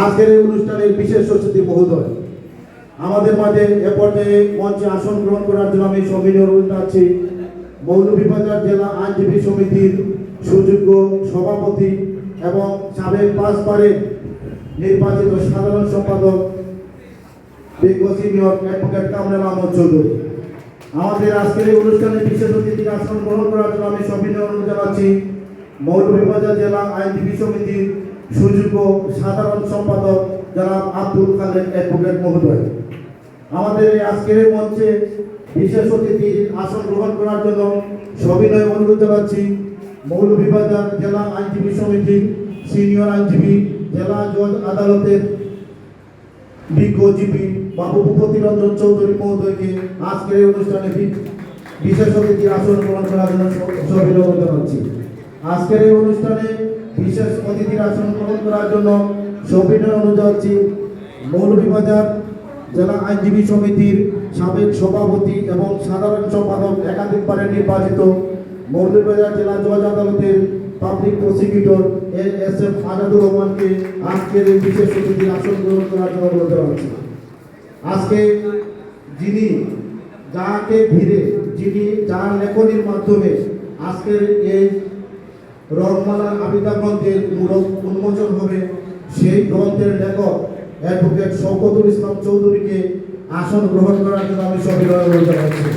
আজকের এই অনুষ্ঠানের বিশেষ অতিথি মহোদয় আমাদের মাঝে এ পর্যায়ে মঞ্চে আসন গ্রহণ করার জন্য আমি সবিনয় অনুরোধ জানাচ্ছি মৌলভীবাজার জেলা আইনজীবী সমিতির সুযোগ্য সভাপতি এবং সাবেক 5 বারের নির্বাচিত সাধারণ সম্পাদক বিজ্ঞ সিনিয়র অ্যাডভোকেট কামরুল আহমদ চৌধুরী। আমাদের আজকের এই অনুষ্ঠানে বিশেষ অতিথির আসন গ্রহণ করার জন্য আমি সবিনয় অনুরোধ জানাচ্ছি মৌলভীবাজার জেলা আইনজীবী সমিতির সুযোগ্য সাধারণ সম্পাদক জনাব আব্দুল খালেক অ্যাডভোকেট মহোদয়। আমাদের এই আজকের এই মঞ্চে বিশেষ অতিথির আসন গ্রহণ করার জন্য সবিনয় অনুরোধ জানাচ্ছি মৌলভীবাজার জেলা আইনজীবী সমিতির সিনিয়র আইনজীবী জেলা জজ আদালতের বিজ্ঞজীবী বাবু ভূপতি রঞ্জন চৌধুরী মহোদয়কে আজকের এই অনুষ্ঠানে বিশেষ অতিথির আসন গ্রহণ করার জন্য সবিনয় অনুরোধ জানাচ্ছি। আজকের এই অনুষ্ঠানে বিশেষ অতিথির আসন গ্রহণ করার জন্য সবিনয় অনুরোধ জানাচ্ছি মৌলভীবাজার জেলা আইনজীবী সমিতির সাবেক সভাপতি এবং সাধারণ সম্পাদক একাধিকবারের নির্বাচিত মৌলভীবাজার জেলা জজ আদালতের পাবলিক প্রসিকিউটর এস.এম. আজাদুর রহমানকে আজকের এই বিশেষ অতিথির আসন গ্রহণ করার জন্য অনুরোধ জানাচ্ছি। আজকে যিনি যাকে ঘিরে যিনি যার লেখনির মাধ্যমে আজকের এই রহমানার আবিদা গ্রন্থের উন্মোচন হবে সেই গ্রন্থের লেখক অ্যাডভোকেট শওকতুল ইসলাম চৌধুরীকে আসন গ্রহণ করার জন্য আমি সবিনয় অনুরোধ জানাচ্ছি।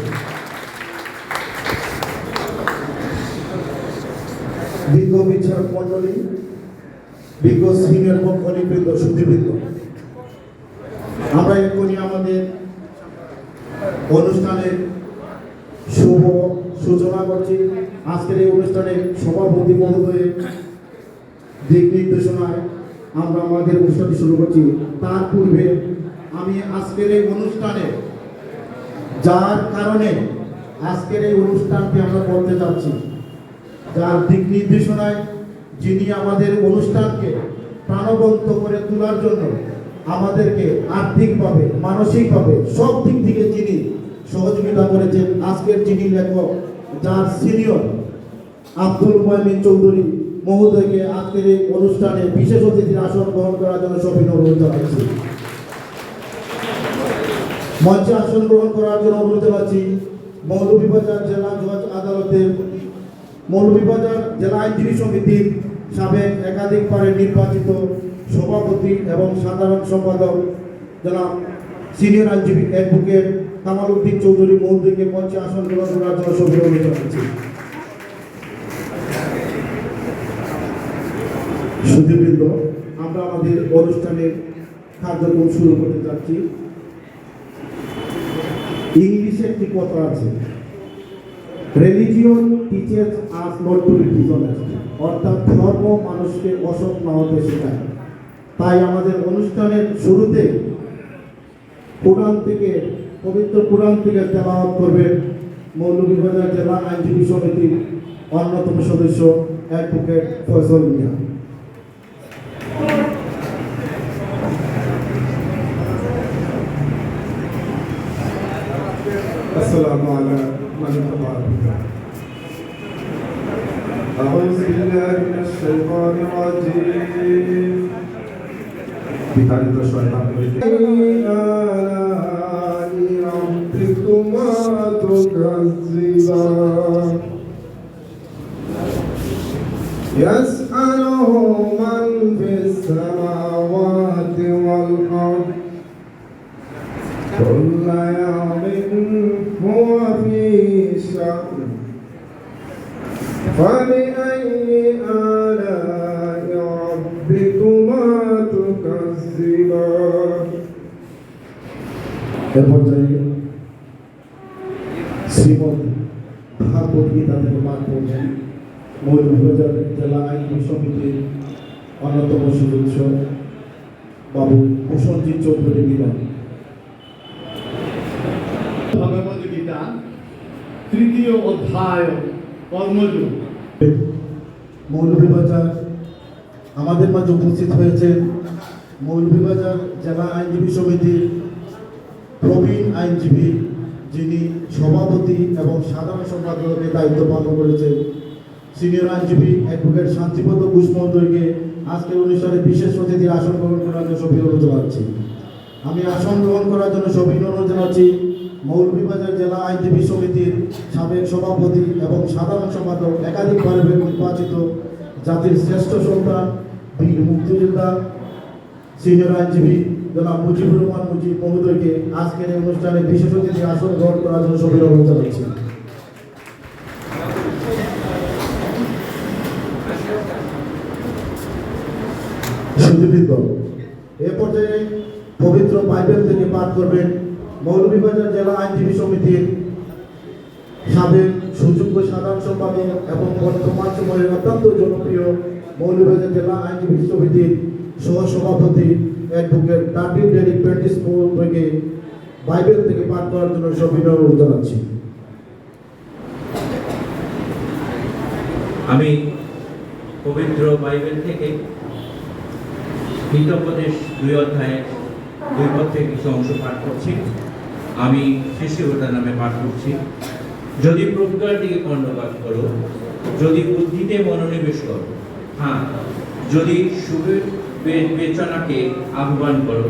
বিজ্ঞ বিচারক মন্ডলী, বিজ্ঞ সিনিয়র বৃন্দ, সুধীবৃন্দ, আমরা এখনই আমাদের অনুষ্ঠানের শুভ সূচনা করছি। আজকের এই অনুষ্ঠানে সভাপতি মহোদয়ের দিক নির্দেশনায় আমরা আমাদের অনুষ্ঠানটি শুরু করছি। তার পূর্বে আমি আজকের এই অনুষ্ঠানে যার কারণে আজকের এই অনুষ্ঠানটি আমরা করতে যাচ্ছি, যার দিক নির্দেশনায় যিনি আমাদের অনুষ্ঠানকে প্রাণবন্ত করে তোলার জন্য আমাদেরকে আর্থিকভাবে মানসিকভাবে সব দিক থেকে যিনি সহযোগিতা করেছেন, আজকের যিনি লেখক যার সিনিয়র আব্দুল মুমিন চৌধুরী মহোদয়কে আজকের এই অনুষ্ঠানে বিশেষ অতিথির আসন গ্রহণ করার জন্য সবিনয় অনুরোধ জানাচ্ছি। মঞ্চে আসন গ্রহণ করার জন্য অনুরোধ জানাচ্ছি মৌলভীবাজার জেলা জজ আদালতের মৌলভীবাজার জেলা আইনজীবী সমিতির সাবেক একাধিকবারের নির্বাচিত সভাপতি এবং সাধারণ সম্পাদক জনাব সিনিয়র আইনজীবী অ্যাডভোকেট কামাল উদ্দিন চৌধুরী মহোদয়কে মঞ্চে আসন গ্রহণ করার জন্য সবিনয় অনুরোধ জানাচ্ছি। সুধীবৃন্দ, আমরা আমাদের অনুষ্ঠানের কার্যক্রম শুরু করতে যাচ্ছি। ইংলিশে একটি কথা আছে, religion teaches us not to be dishonest, অর্থাৎ ধর্ম মানুষকে অসৎ না হতে শেখায়। তাই আমাদের অনুষ্ঠানের শুরুতে কোরআন থেকে পবিত্র কোরআন থেকে তেলাওয়াত করবেন মৌলভীবাজার জেলা আইনজীবী সমিতির অন্যতম সদস্য অ্যাডভোকেট ফয়সল মিয়া। السلام على من تبارك أعوذ بالله من الشيطان الرجيم বিতাড়িত শয়তান হইতে ربكما تكذبان يسأله من في السماوات والأرض كل يوم هو في شأن فبأي آلاء ربكما تكذبان এর পর্যায়ে শ্রীমদ ভাগবত গীতা থেকে পাঠ করবেন মৌলভীবাজার জেলা আইনজীবী সমিতির অন্যতম সদস্য বাবু প্রসঞ্জিৎ চৌধুরী বিমান। ভগবদ গীতা তৃতীয় অধ্যায় কর্মযোগ। মৌলভীবাজার আমাদের মাঝে উপস্থিত হয়েছেন মৌলভীবাজার জেলা আইনজীবী সমিতির প্রবীণ আইনজীবী, যিনি সভাপতি এবং সাধারণ সম্পাদকের দায়িত্ব পালন করেছেন, সিনিয়র আইনজীবী অ্যাডভোকেট শান্তিপদ ঘোষ মহোদয়কে আজকের অনুষ্ঠানে বিশেষ অতিথির আসন গ্রহণ করার জন্য সবিনয় অনুরোধ জানাচ্ছি। আমি আসন গ্রহণ করার জন্য সবিনয় অনুরোধ জানাচ্ছি মৌলভীবাজার জেলা আইনজীবী সমিতির সাবেক সভাপতি এবং সাধারণ সম্পাদক, একাধিকবার নির্বাচিত, জাতির শ্রেষ্ঠ সন্তান, বীর মুক্তিযোদ্ধা, সিনিয়র আইনজীবী জনাব মুজিবুর রহমান মুজিব মহোদয়কে আজকের এই অনুষ্ঠানে বিশেষ অতিথি আসন গ্রহণ করার জন্য সবিনয় অনুরোধ জানাচ্ছি। সুধীবৃন্দ, এ পর্যায়ে পবিত্র বাইবেল থেকে পাঠ করবেন মৌলভীবাজার জেলা আইনজীবী সমিতির সাবেক সুযোগ্য সাধারণ সম্পাদক এবং বর্তমান সময়ের অত্যন্ত জনপ্রিয় মৌলভীবাজার জেলা আইনজীবী সমিতির সহসভাপতি অ্যাডভোকেট ডার্টিন ডেরিক প্যান্টিস থেকে বাইবেল থেকে পাঠ করার জন্য সবিনয় অনুরোধ জানাচ্ছি। আমি পবিত্র বাইবেল থেকে হিতোপদেশ 2 অধ্যায়ের 2 পদ থেকে কিছু অংশ পাঠ করছি। আমি সৃষ্টিকর্তার নামে পাঠ করছি। যদি প্রজ্ঞার দিকে কর্ণপাত করো, যদি বুদ্ধিতে মনোনিবেশ করো, হ্যাঁ, যদি বিবেচনাকে আহ্বান করো,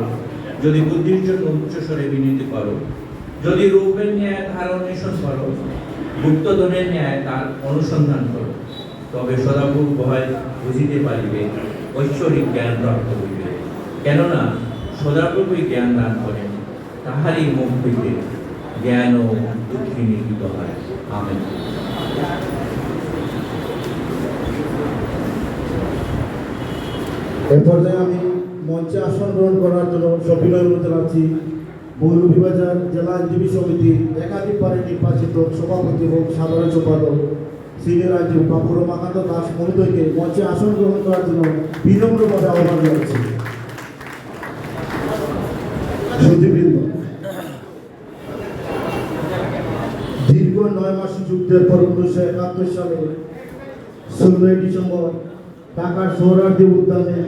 যদি বুদ্ধির জন্য উচ্চস্বরে বিনীত করো, যদি রূপের ন্যায় তার অন্বেষণ করো, গুপ্তধনের ন্যায় তার অনুসন্ধান করো, তবে সদাপ্রভু ভয় বুঝিতে পারিবে, ঐশ্বরিক জ্ঞান প্রাপ্ত হইবে। কেননা সদাপ্রভুই জ্ঞান দান করেন, তাহারই মুখ হইতে জ্ঞান ও বুদ্ধি নির্মিত হয়। আমেন। এ পর্যায়ে আমি মঞ্চে আসন গ্রহণ করার জন্য সবিনয় অনুরোধ জানাচ্ছি মৌলভীবাজার জেলা আইনজীবী সমিতির একাধিকবারে নির্বাচিত সভাপতি এবং সাধারণ সম্পাদক সিনিয়র আইনজীবী বাবু রমাকান্ত দাস মহোদয়কে মঞ্চে আসন গ্রহণ করার জন্য বিনম্রভাবে আহ্বান জানাচ্ছি। সুধীবৃন্দ, দীর্ঘ 9 মাস যুদ্ধের পর 1971 সালে 16 ডিসেম্বর ঢাকার সোহরাওয়ার্দী উদ্যানে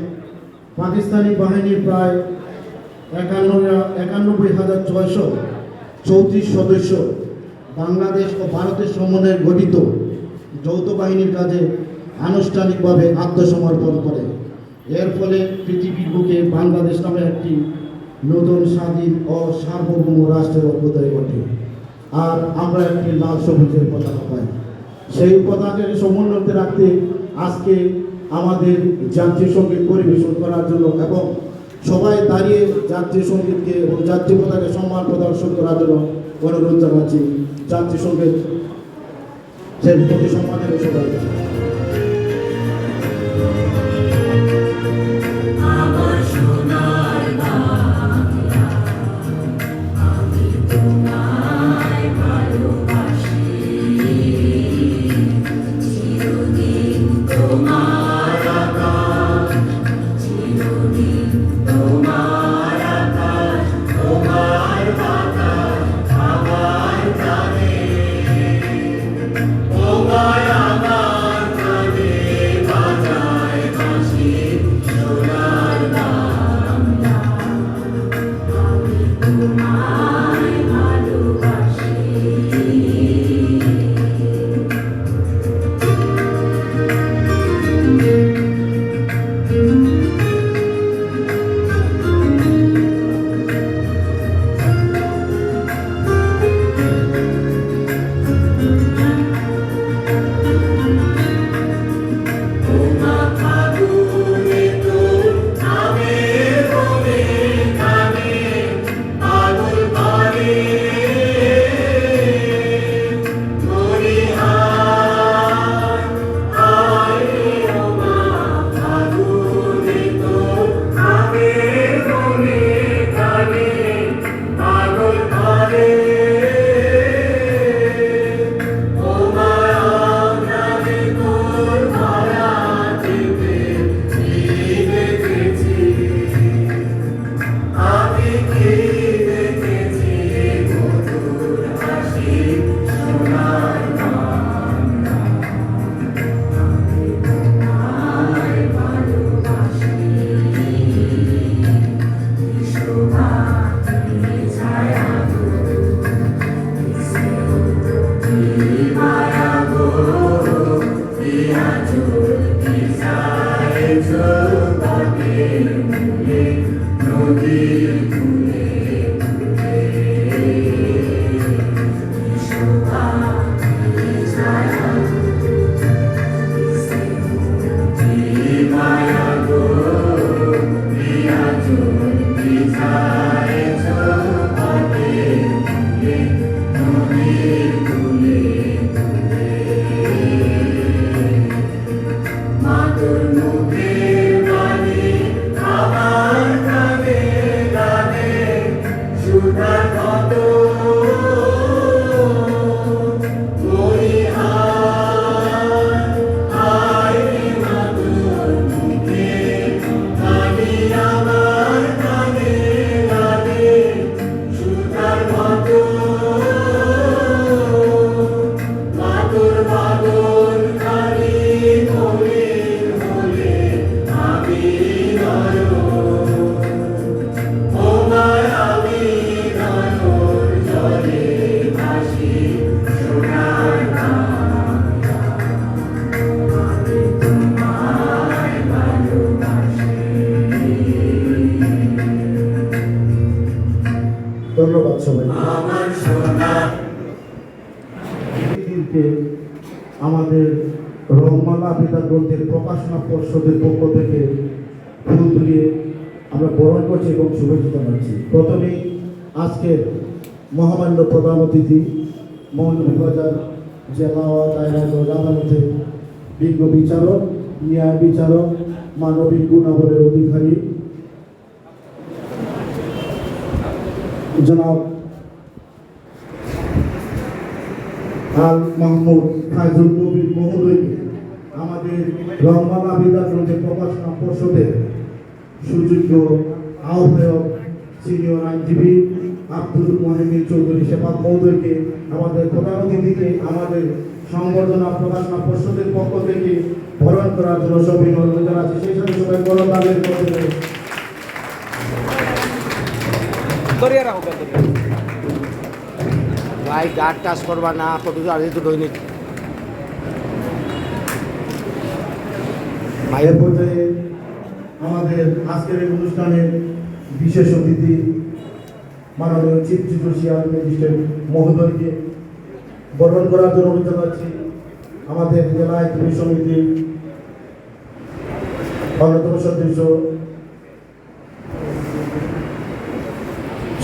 পাকিস্তানি বাহিনীর প্রায় 91,634 সদস্য বাংলাদেশ ও ভারতের সমন্বয়ে গঠিত যৌথ বাহিনীর কাজে আনুষ্ঠানিকভাবে আত্মসমর্পণ করে। এর ফলে পৃথিবীর বুকে বাংলাদেশ নামে একটি নতুন স্বাধীন ও সার্বভৌম রাষ্ট্রের অভ্যুদয় ঘটে। আর আমরা একটি লাল সবুজের পতাকা পাই। সেই পতাকাকে সমুন্নত রাখতে আজকে আমাদের জাতীয় সঙ্গীত পরিবেশন করার জন্য এবং সবাই দাঁড়িয়ে জাতীয় সঙ্গীতকে এবং জাতীয় পতাকাকে সম্মান প্রদর্শন করার জন্য অনুরোধ জানাচ্ছি। জাতীয় সঙ্গীত সেই প্রতি সম্মানের সবাই। তোমায় আমার ধন্যবাদ সবাই। দিনকে আমাদের রহমালা আবিদা গ্রন্থের প্রকাশনা পর্ষদের পক্ষ থেকে ফুল তুলিয়ে আমরা বরণ করছি এবং শুভেচ্ছা জানাচ্ছি। প্রথমেই আজকের মহামান্য প্রধান অতিথি মৌলভীবাজার জেলা ও দায়রা জজ আদালতের বিজ্ঞ বিচারক, ন্যায় বিচারক, মানবিক গুণাবলের অধিকারী জনাব আল মাহমুদ ফাইজুল কবির মহোদয়কে আমাদের রহমান আবিদা গ্রন্থের প্রকাশনা পর্ষদের সুযোগ্য আহ্বায়ক সিনিয়র আইনজীবী আব্দুল মহিমিন চৌধুরী শেফাত মহোদয়কে, আমাদের প্রধান অতিথিকে আমাদের সংবর্ধনা প্রকাশনা পর্ষদের পক্ষ থেকে বরণ করার জন্য সবাই অনুরোধ জানাচ্ছি। সেই সাথে সবাই বড় তাদের মধ্যে দরিয়া রাখো ভাই গার্ড টাচ করবা না কত আর তো দৈনিক এর পর্যায়ে আমাদের আজকের এই অনুষ্ঠানের বিশেষ অতিথি মাননীয় চিফ জুডিশিয়াল ম্যাজিস্ট্রেট মহোদয়কে বরণ করার জন্য অনুরোধ জানাচ্ছি। আমাদের জেলা আইনজীবী সমিতির অন্যতম সদস্য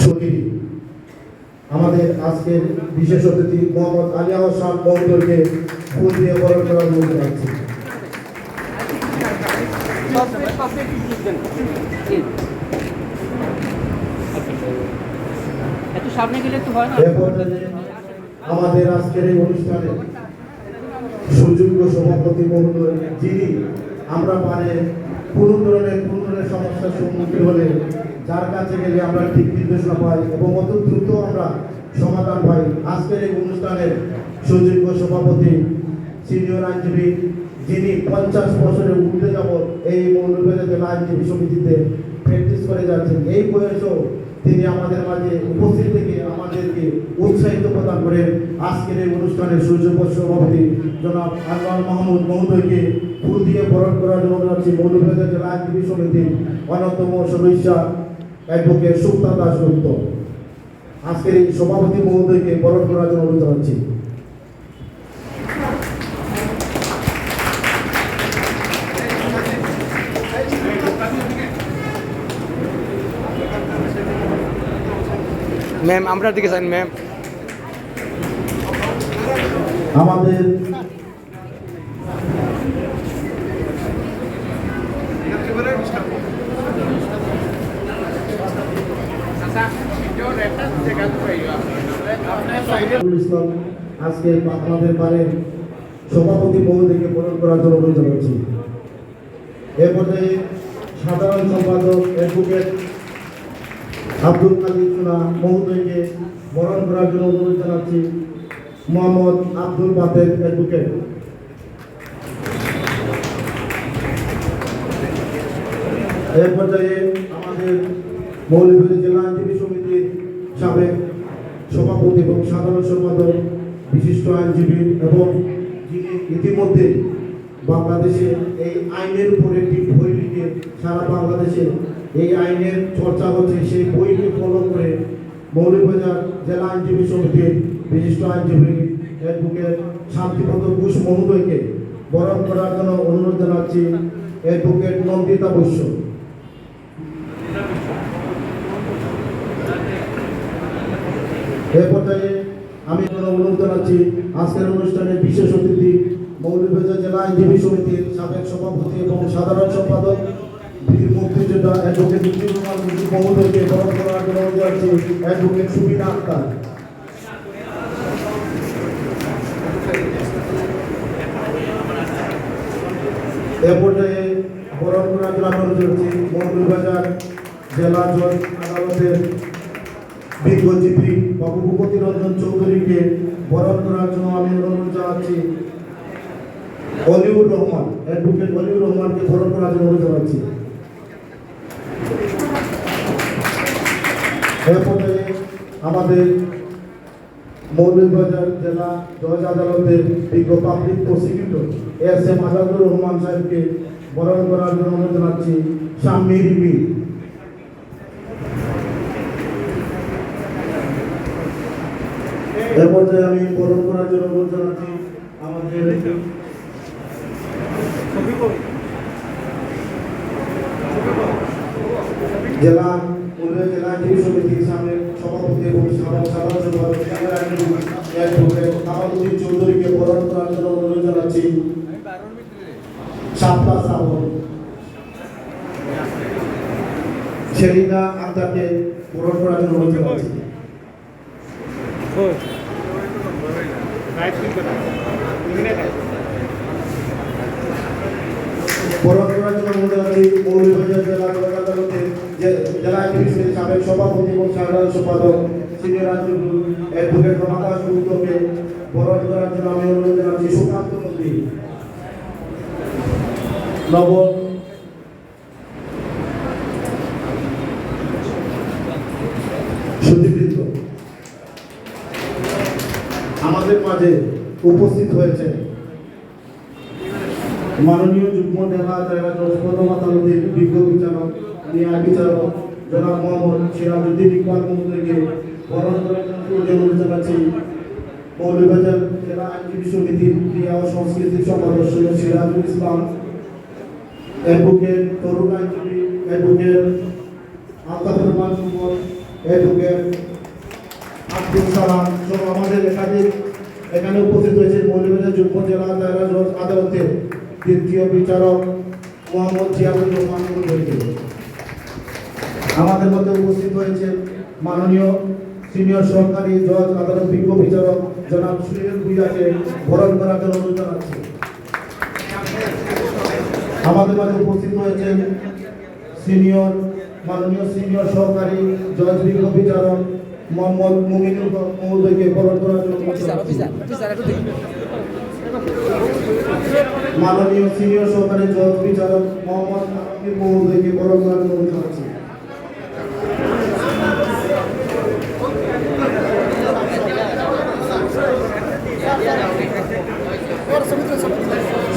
সকিরি, আমাদের আজকের বিশেষ অতিথি মোহাম্মদ আলী আহসান মহোদয়কে ফুল দিয়ে বরণ করার অনুরোধ জানাচ্ছি। একটু সামনে গেলে একটু হয় না। আমাদের আজকের এই অনুষ্ঠানে সুযোগ্য সভাপতি মহোদয়, যিনি আমরা পারে কোনো ধরনের সমস্যার সম্মুখীন হলে যার কাছে গেলে আমরা ঠিক নির্দেশনা পাই এবং অত দ্রুত আমরা সমাধান পাই। আজকের এই অনুষ্ঠানের সুযোগ্য সভাপতি সিনিয়র আইনজীবী, যিনি 50 বছরের ঊর্ধ্বে যাবৎ এই মৌলভীবাজার জেলা আইনজীবী সমিতিতে প্র্যাকটিস করে যাচ্ছেন। এই বয়সেও তিনি আমাদের মাঝে উপস্থিত থেকে আমাদেরকে উৎসাহিত প্রদান করেন। আজকের এই অনুষ্ঠানের সুযোগ্য সভাপতি জনাব আনোয়ার মাহমুদ মহোদয়কে ফুল দিয়ে বরণ করার জন্য যাচ্ছি মৌলভীবাজার জেলা আইনজীবী সমিতির অন্যতম সদস্য অ্যাডভোকেট সুক্তা দাশগুপ্ত। আজকের এই সভাপতি মহোদয়কে বরণ করার জন্য অনুরোধ জানাচ্ছি। ম্যাম আমরা দিকে যান ম্যাম। আমাদের ইসলাম আজকে আমাদের বারের সভাপতি মহোদয়কে বরণ করার জন্য অনুরোধ জানাচ্ছি। এ পর্যায়ে সাধারণ সম্পাদক অ্যাডভোকেট আব্দুল কাদির সোনা মহোদয়কে বরণ করার জন্য অনুরোধ জানাচ্ছি। মোহাম্মদ আব্দুল বাতের অ্যাডভোকেট। এর পর্যায়ে আমাদের মৌলভীবাজার জেলা আইনজীবী সমিতির সাবেক সভাপতি এবং সাধারণ সম্পাদক বিশিষ্ট আইনজীবী এবং যিনি ইতিমধ্যে বাংলাদেশে এই আইনের উপর একটি বই লিখে সারা বাংলাদেশে এই আইনের চর্চা হচ্ছে, সেই বইকে ফলো করে মৌলভীবাজার জেলা আইনজীবী সমিতির বিশিষ্ট আইনজীবী অ্যাডভোকেট শান্তিপদ ঘোষ মহোদয়কে বরণ করার জন্য অনুরোধ জানাচ্ছি অ্যাডভোকেট নন্দিতা বৈশ্য। এ পর্যায়ে আমি অনুরোধ জানাচ্ছি আজকের অনুষ্ঠানে বিশেষ অতিথি মৌলভীবাজার জেলা আইনজীবী সমিতির সাবেক সভাপতি এবং সাধারণ সম্পাদক বীর মুক্তিযোদ্ধা অ্যাডভোকেট মুজিবুর রহমান মুজিব মহোদয়কে বরণ করার জন্য অনুরোধ জানাচ্ছি অ্যাডভোকেট সুবিনা আক্তার। এ পর্যায়ে বরণ করার জন্য আমি অনুরোধ করছি মৌলভীবাজার জেলা জজ আদালতের বিজ্ঞজীবী বাবু ভূপতি রঞ্জন চৌধুরীকে বরণ করার জন্য আমি অনুরোধ জানাচ্ছি অলিউর রহমান, অ্যাডভোকেট অলিউর রহমানকে বরণ করার জন্য অনুরোধ জানাচ্ছি। এ পর্যায়ে আমাদের মৌলভীবাজার জেলা জজ আদালতের বিজ্ঞ public prosecutor SM. Azadur Rahman সাহেবকে বরণ করার জন্য অনুরোধ জানাচ্ছি শাম্মী রিমি। এ পর্যায়ে আমি বরণ করার জন্য অনুরোধ জানাচ্ছি আমাদের জেলা জেলা আইনজীবী সমিতির সামনে সভাপতি এবং সাধারণ সম্পাদক কামালউদ্দিন চৌধুরীকে বরণ করার জন্য অনুরোধ জানাচ্ছি শাপলা সাহর। শেরিনা আক্তারকে বরণ করার জন্য অনুরোধ জানাচ্ছি। বরণ করার জন্য অনুরোধ জানাচ্ছি মৌলভীবাজার জেলা জজ আদালতের জেলা আইনজীবী সমিতির সাবেক সভাপতি এবং সাধারণ সম্পাদক সিনিয়র আইনজীবী অ্যাডভোকেট রমাকাশ গুপ্তকে বরণ করার জন্য আমি অনুরোধ জানাচ্ছি সুকান্ত নন্দী। নব সুদীবৃন্দ আমাদের মাঝে উপস্থিত হয়েছে মাননীয় যুগ্ম জেলা জজ প্রথম আদালতের বিজ্ঞ বিচারক ন্যায় বিচারক জনাব মোহাম্মদ সিরাজউদ্দিন ইকবাল মহোদয়কে বরণ করার জন্য অনুরোধ জানাচ্ছি মৌলভীবাজার জেলা আইনজীবী সমিতির ক্রিয়া ও সংস্কৃতির সম্পাদক সৈয়দ সিরাজুল ইসলাম, অ্যাডভোকেট তরুণ আইনজীবী অ্যাডভোকেট আলতাফুর রহমান সুমন, অ্যাডভোকেট আব্দুল সালাম সহ আমাদের এখানে উপস্থিত হয়েছে মৌলভীবাজার যুগ্ম জেলা জজ আদালতের দ্বিতীয় বিচারক মোহাম্মদ জিয়াউর রহমান মহোদয়কে। আমাদের মধ্যে উপস্থিত হয়েছে মাননীয় সিনিয়র সরকারি জজ আদালত বিজ্ঞ বিচারক জনাব সুনীল ভুইয়াকে বরণ করার জন্য অনুরোধ জানাচ্ছি। আমাদের মাঝে উপস্থিত হয়েছেন মাননীয় সিনিয়র সরকারি জজ বিজ্ঞ বিচারক মোহাম্মদ মুমিনুল হক মহোদয়কে বরণ করার জন্য মাননীয় সিনিয়র সরকারি জজ বিচারক মোহাম্মদ আলমগীর মহোদয়কে বরণ করার জন্য অনুরোধ জানাচ্ছি।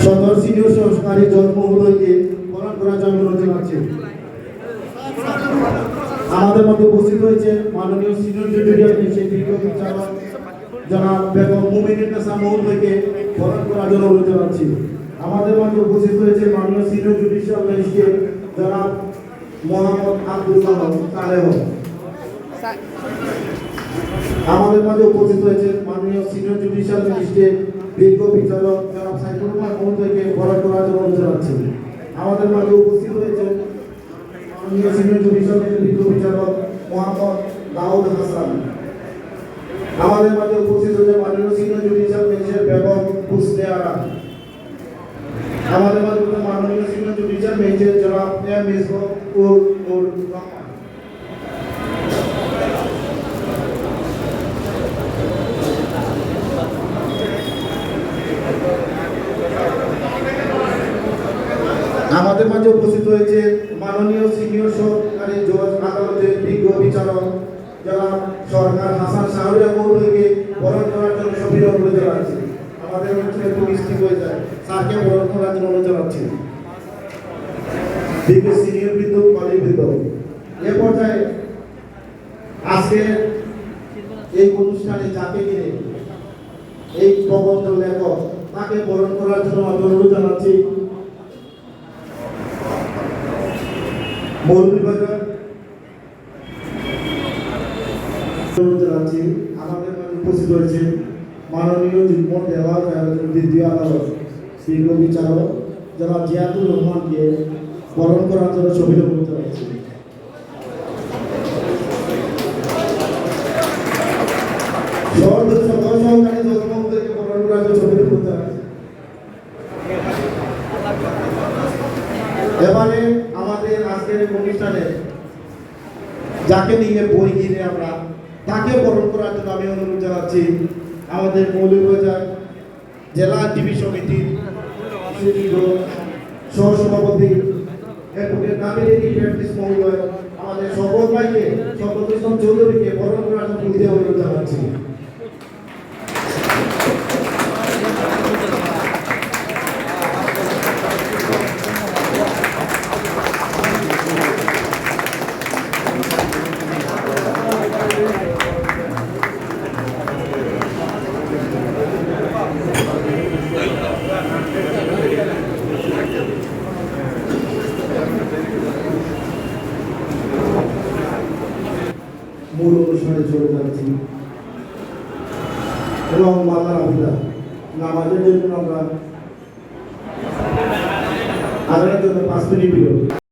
সদর সিনিয়র সরকারি জজ মহোদয়কে বরণ করার জন্য অনুরোধ জানাচ্ছি। আমাদের মধ্যে উপস্থিত হয়েছে মাননীয় সিনিয়র জুডিশিয়াল বিজ্ঞ বিচারক জনাব বেগম মুমিনুন্নেছা মহোদয়কে বরণ করার জন্য অনুরোধ জানাচ্ছি। আমাদের মধ্যে উপস্থিত হয়েছে মাননীয় সিনিয়র জুডিশিয়াল ম্যাজিস্ট্রেট জনাব মোহাম্মদ আব্দুল্লাহ কালেহ। আমাদের মাঝে উপস্থিত হয়েছে মাননীয় সিনিয়র জুডিশিয়াল ম্যাজিস্ট্রেট বিজ্ঞ বিচারক জনাব সাইফুর রহমান মহোদয়কে বরণ করার জন্য অনুরোধ জানাচ্ছি। আমাদের মাঝে উপস্থিত হয়েছে মাননীয় সিনিয়র জুডিশিয়াল বিজ্ঞ বিচারক মোহাম্মদ দাউদ হাসান। আমাদের মাঝে উপস্থিত হয়েছে মাননীয় senior judicial magistrate Begum Husne Ara. আমাদের মাঝে মাননীয় সিনিয়র জুডিশিয়াল ম্যাজিস্ট্রেট জনাব এম ইসমাউল রহমান। আমাদের মাঝে উপস্থিত হয়েছে মাননীয় সিনিয়র সরকারি জজ আদালতের বিজ্ঞ বিচারক জনাব সরকার হাসান শাহরিয়া মহোদয়কে বরণ করার জন্য সবিনয় অনুরোধ জানাচ্ছি। আমাদের মধ্যে একটু মিষ্টি হয়ে যায়, স্যারকে বরণ করার জন্য অনুরোধ জানাচ্ছি। বিজ্ঞ সিনিয়র বৃন্দ, কলিগ বৃন্দ। পর্যায়ে আজকে এই অনুষ্ঠানে যাকে নিয়ে এই প্রবন্ধ লেখক তাকে বরণ করার জন্য আমি অনুরোধ জানাচ্ছি মৌলভীবাজার জানাচ্ছি আমাদের মাঝে উপস্থিত হয়েছে মাননীয় যুগ্ম দেওয়ার দ্বিতীয় আদালত দীর্ঘ বিচারক জনাব জিয়াদুর রহমানকে বরণ করার জন্য ছবি অনুরোধ জানাচ্ছি। সহকারী জজমহোদয়কে বরণ করার জন্য ছবি অনুরোধ জানাচ্ছি। এবারে আমাদের আজকের অনুষ্ঠানে যাকে নিয়ে বই কিনে আমরা তাকে বরণ করার জন্য আমি অনুরোধ জানাচ্ছি আমাদের মৌলভীবাজার জেলা টিভি সমিতির সহসভাপতি অ্যাডভোকেট নামিনী প্র্যাকটিস মহোদয় আমাদের সকল ভাইকে শপথ ইসলাম চৌধুরীকে বরণ করার জন্য অনুরোধ জানাচ্ছি। মূল অনুষ্ঠানে চলে যাচ্ছি এবং মাতার আবিদা নামাজের জন্য আমরা আদানের জন্য 5 মিনিট বিরতি।